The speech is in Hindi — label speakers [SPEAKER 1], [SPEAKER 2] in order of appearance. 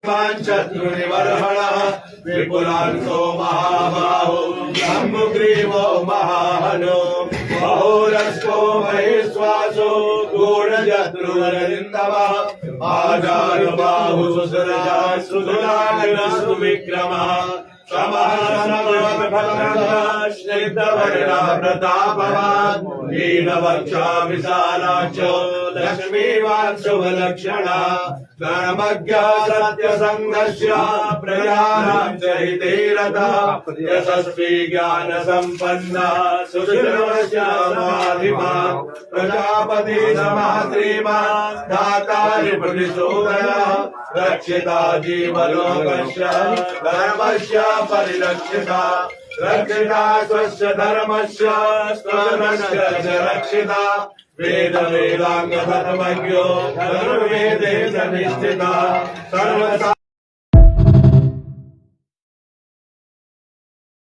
[SPEAKER 1] शत्रुनिवर्हणः विपुलांसो महाबाहो जम्बुग्रीवो महाहनो बहुरस्को महेश्वासो गूढजत्रुवरविन्दवः आजानुबाहु सुसृजा सुविक्रमः स्निग्धवर्णा प्रतापवान् नीलवक्षा विशालाक्षो लक्ष्मीवान् शुभलक्षणा कर्मज्ञा सत्यसङ्गस्य प्रजानां चरिते रतः यशस्वी ज्ञानसम्पन्ना सुदृढश्यामाधिमान् प्रजापति समाश्रीमान् दातारि प्रतिशोधनः रक्षिता जीवलोकस्य धर्मस्य परिरक्षिता रक्षिता स्वस्य धर्मस्य स्तवनस्य च रक्षिता वेद वेदांग धर्मज्ञो धर्मवेदे च निष्ठिता सर्वथा